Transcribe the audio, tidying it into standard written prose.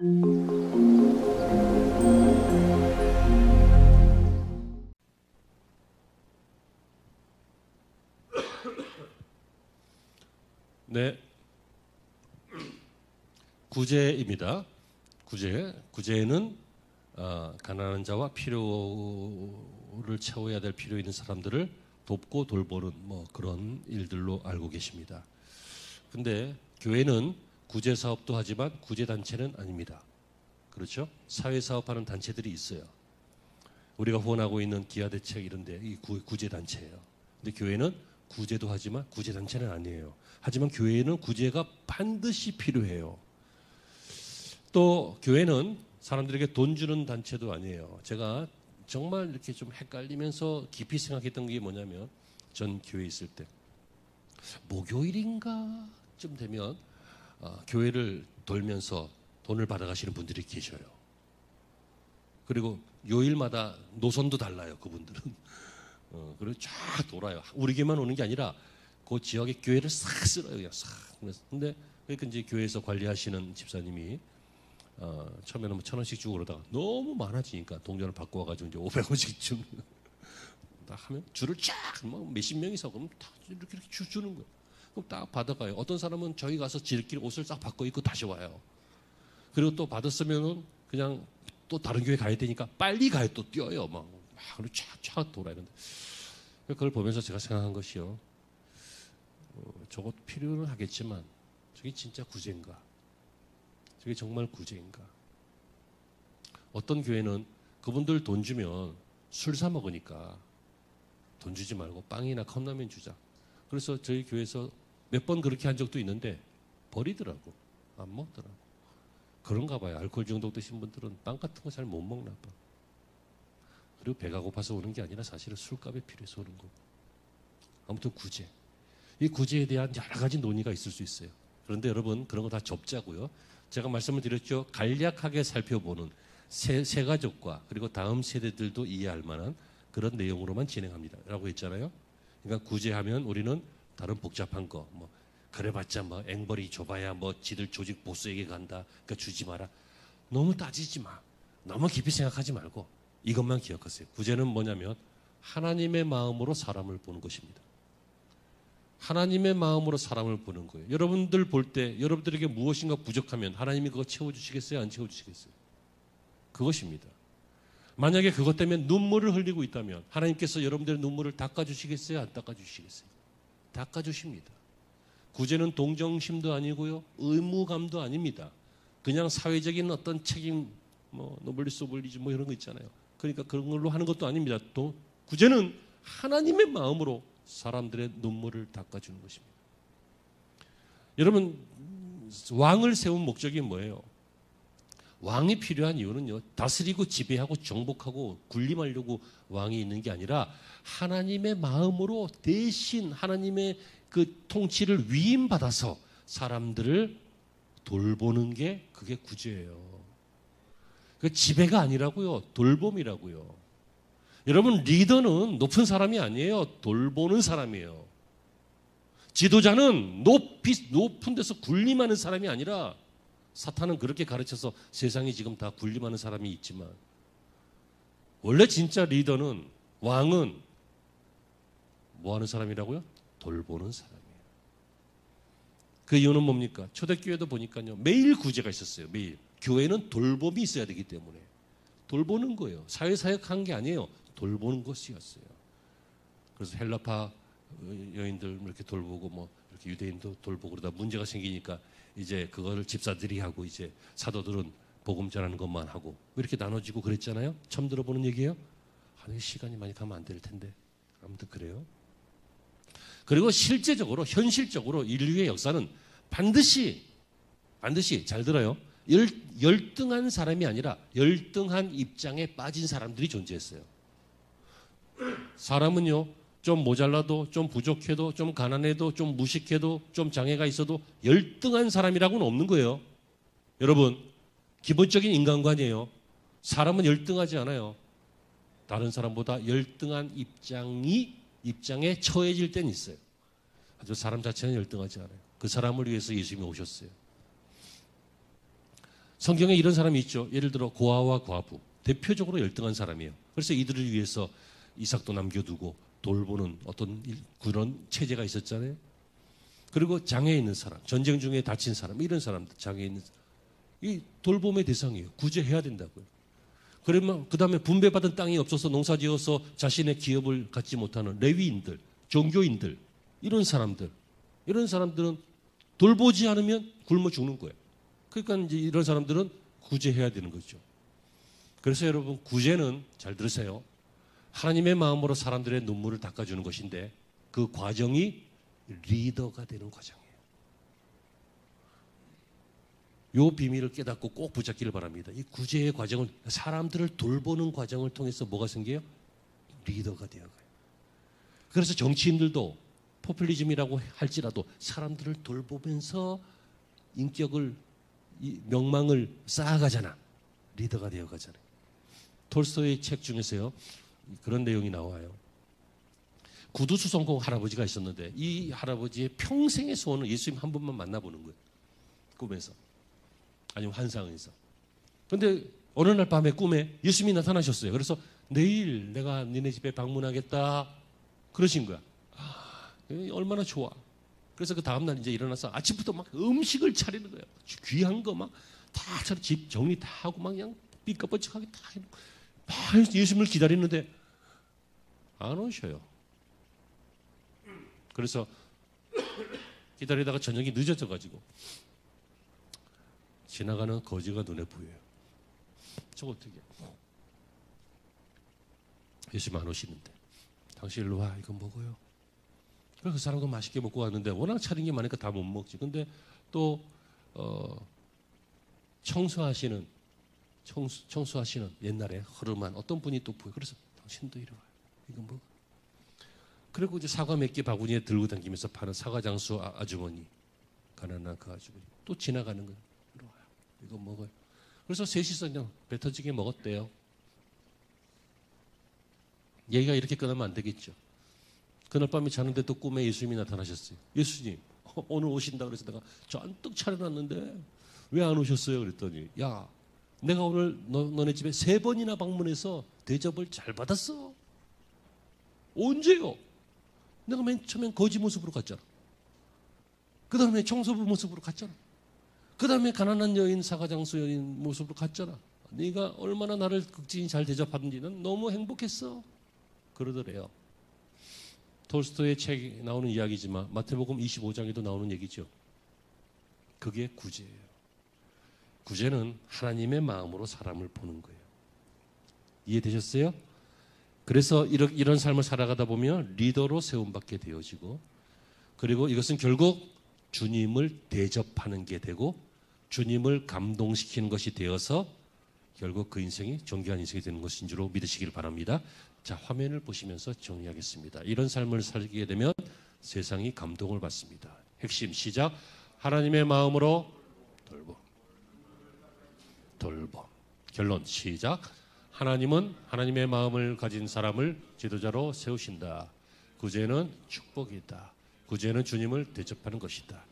네, 구제입니다. 구제는 가난한 자와 필요를 채워야 될 필요 있는 사람들을 돕고 돌보는 그런 일들로 알고 계십니다. 근데 교회는 구제 사업도 하지만 구제 단체는 아닙니다. 그렇죠? 사회 사업하는 단체들이 있어요. 우리가 후원하고 있는 기아대책 이런 데 이 구제 단체예요. 근데 교회는 구제도 하지만 구제 단체는 아니에요. 하지만 교회는 구제가 반드시 필요해요. 또 교회는 사람들에게 돈 주는 단체도 아니에요. 제가 정말 이렇게 좀 헷갈리면서 깊이 생각했던 게 뭐냐면, 전 교회에 있을 때 목요일인가 좀 되면 교회를 돌면서 돈을 받아가시는 분들이 계셔요. 그리고 요일마다 노선도 달라요. 그분들은. 그리고 쫙 돌아요. 우리 교회만 오는 게 아니라 그 지역의 교회를 싹 쓸어요. 그냥 싹. 근데 그러니까 이제 교회에서 관리하시는 집사님이 처음에는 1,000원씩 주고 그러다가 너무 많아지니까 동전을 바꿔와가지고 이제 500원씩 주는 딱 하면 줄을 쫙 몇십 명이서 그럼 다 이렇게 주는 거예요. 그럼 딱 받아가요. 어떤 사람은 저희 가서 지들끼리 옷을 싹 바꿔 입고 다시 와요. 그리고 또 받았으면은 그냥 또 다른 교회 가야 되니까 빨리 가요. 또 뛰어요. 그리고 쫙 돌아요. 그걸 보면서 제가 생각한 것이요. 저것 필요는 하겠지만 저게 진짜 구제인가? 저게 정말 구제인가? 어떤 교회는 그분들 돈 주면 술 사 먹으니까 돈 주지 말고 빵이나 컵라면 주자. 그래서 저희 교회에서 몇 번 그렇게 한 적도 있는데 버리더라고. 안 먹더라고. 그런가 봐요. 알코올 중독 드신 분들은 빵 같은 거 잘 못 먹나 봐. 그리고 배가 고파서 오는 게 아니라 사실은 술값에 필요해서 오는 거고. 아무튼 구제. 이 구제에 대한 여러 가지 논의가 있을 수 있어요. 그런데 여러분 그런 거 다 접자고요. 제가 말씀을 드렸죠. 간략하게 살펴보는 세 가족과 그리고 다음 세대들도 이해할 만한 그런 내용으로만 진행합니다. 라고 했잖아요. 그러니까 구제하면 우리는 다른 복잡한 거, 그래봤자 앵벌이 줘봐야 지들 조직 보스에게 간다. 그러니까 주지 마라. 너무 따지지 마. 너무 깊이 생각하지 말고 이것만 기억하세요. 구제는 뭐냐면 하나님의 마음으로 사람을 보는 것입니다. 하나님의 마음으로 사람을 보는 거예요. 여러분들 볼 때 여러분들에게 무엇인가 부족하면 하나님이 그거 채워주시겠어요? 안 채워주시겠어요? 그것입니다. 만약에 그것 때문에 눈물을 흘리고 있다면 하나님께서 여러분들의 눈물을 닦아주시겠어요? 안 닦아주시겠어요? 닦아주십니다. 구제는 동정심도 아니고요. 의무감도 아닙니다. 그냥 사회적인 어떤 책임, 노블리스 오블리주 이런 거 있잖아요. 그러니까 그런 걸로 하는 것도 아닙니다. 또 구제는 하나님의 마음으로 사람들의 눈물을 닦아주는 것입니다. 여러분, 왕을 세운 목적이 뭐예요? 왕이 필요한 이유는요, 다스리고 지배하고 정복하고 군림하려고 왕이 있는 게 아니라 하나님의 마음으로 대신 하나님의 그 통치를 위임받아서 사람들을 돌보는 게 그게 구제예요. 그 지배가 아니라고요, 돌봄이라고요. 여러분, 리더는 높은 사람이 아니에요. 돌보는 사람이에요. 지도자는 높은 데서 군림하는 사람이 아니라, 사탄은 그렇게 가르쳐서 세상에 지금 다 군림하는 사람이 있지만, 원래 진짜 리더는, 왕은 뭐 하는 사람이라고요? 돌보는 사람이에요. 그 이유는 뭡니까? 초대교회도 보니까요, 매일 구제가 있었어요. 매일. 교회는 돌봄이 있어야 되기 때문에 돌보는 거예요. 사회사역한 게 아니에요. 돌보는 것이었어요. 그래서 헬라파 여인들 이렇게 돌보고 이렇게 유대인도 돌보고 그러다 문제가 생기니까 이제 그거를 집사들이 하고 이제 사도들은 복음 전하는 것만 하고 이렇게 나눠지고 그랬잖아요. 처음 들어보는 얘기예요. 시간이 많이 가면 안 될 텐데. 아무튼 그래요. 그리고 실제적으로 현실적으로 인류의 역사는 반드시 잘 들어요. 열등한 사람이 아니라 열등한 입장에 빠진 사람들이 존재했어요. 사람은요, 좀 모자라도, 좀 부족해도, 좀 가난해도, 좀 무식해도, 좀 장애가 있어도 열등한 사람이라고는 없는 거예요. 여러분, 기본적인 인간관이에요. 사람은 열등하지 않아요. 다른 사람보다 열등한 입장에 처해질 때는 있어요. 하지만 사람 자체는 열등하지 않아요. 그 사람을 위해서 예수님이 오셨어요. 성경에 이런 사람이 있죠. 예를 들어 고아와 과부. 대표적으로 열등한 사람이에요. 그래서 이들을 위해서 이삭도 남겨두고 돌보는 어떤 그런 체제가 있었잖아요. 그리고 장애 있는 사람, 전쟁 중에 다친 사람, 이런 사람들, 장애 있는 사람. 이 돌봄의 대상이에요. 구제해야 된다고요. 그러면 그 다음에 분배받은 땅이 없어서 농사지어서 자신의 기업을 갖지 못하는 레위인들, 종교인들, 이런 사람들은 돌보지 않으면 굶어 죽는 거예요. 그러니까 이제 이런 사람들은 구제해야 되는 거죠. 그래서 여러분, 구제는 잘 들으세요. 하나님의 마음으로 사람들의 눈물을 닦아주는 것인데 그 과정이 리더가 되는 과정이에요. 이 비밀을 깨닫고 꼭 붙잡기를 바랍니다. 이 구제의 과정을, 사람들을 돌보는 과정을 통해서 뭐가 생겨요? 리더가 되어가요. 그래서 정치인들도 포퓰리즘이라고 할지라도 사람들을 돌보면서 인격을, 명망을 쌓아가잖아. 리더가 되어가잖아요. 톨스토이의 책 중에서요, 그런 내용이 나와요. 구두수성공 할아버지가 있었는데 이 할아버지의 평생의 소원은 예수님 한 번만 만나보는 거예요. 꿈에서. 아니면 환상에서. 그런데 어느 날 밤에 꿈에 예수님이 나타나셨어요. 그래서 내일 내가 니네 집에 방문하겠다 그러신 거야. 얼마나 좋아. 그래서 그 다음날 이제 일어나서 아침부터 막 음식을 차리는 거예요. 귀한 거 막 다 차려, 집 정리 다 하고 막 그냥 삐까뻔쩍하게 다 해놓고 막 예수님을 기다리는데 안 오셔요. 그래서 기다리다가 저녁이 늦어져가지고 지나가는 거지가 눈에 보여요. 저거 어떻게? 예수님 안 오시는데 당신 일로 와, 이거 먹어요. 그래서 그 사람도 맛있게 먹고 왔는데 워낙 차린 게 많으니까 다 못 먹지. 근데 또 청소하시는 옛날에 허름한 어떤 분이 또 보여. 그래서 당신도 이리 와, 이거 먹어. 그리고 이제 사과 몇 개 바구니에 들고 다니면서 파는 사과 장수 아주머니, 가난한 그 아주머니 또 지나가는 거예요. 이리 와요, 이거 먹어요. 그래서 셋이서 그냥 배 터지게 먹었대요. 얘기가 이렇게 끝나면 안 되겠죠. 그날 밤에 자는데 또 꿈에 예수님이 나타나셨어요. 예수님, 오늘 오신다 그래서 내가 잔뜩 차려놨는데 왜 안 오셨어요? 그랬더니, 야, 내가 오늘 너네 집에 3번이나 방문해서 대접을 잘 받았어. 언제요? 내가 맨 처음엔 거지 모습으로 갔잖아. 그 다음에 청소부 모습으로 갔잖아. 그 다음에 가난한 여인, 사과장수 여인 모습으로 갔잖아. 네가 얼마나 나를 극진히 잘 대접하는지는 너무 행복했어. 그러더래요. 톨스토이의 책에 나오는 이야기지만 마태복음 25장에도 나오는 얘기죠. 그게 구제예요. 구제는 하나님의 마음으로 사람을 보는 거예요. 이해되셨어요? 그래서 이런 삶을 살아가다 보면 리더로 세움받게 되어지고, 그리고 이것은 결국 주님을 대접하는 게 되고 주님을 감동시키는 것이 되어서 결국 그 인생이 존귀한 인생이 되는 것인 줄로 믿으시길 바랍니다. 자, 화면을 보시면서 정리하겠습니다. 이런 삶을 살게 되면 세상이 감동을 받습니다. 핵심 시작. 하나님의 마음으로 돌봄. 결론 시작. 하나님은 하나님의 마음을 가진 사람을 지도자로 세우신다. 구제는 축복이다. 구제는 주님을 대접하는 것이다.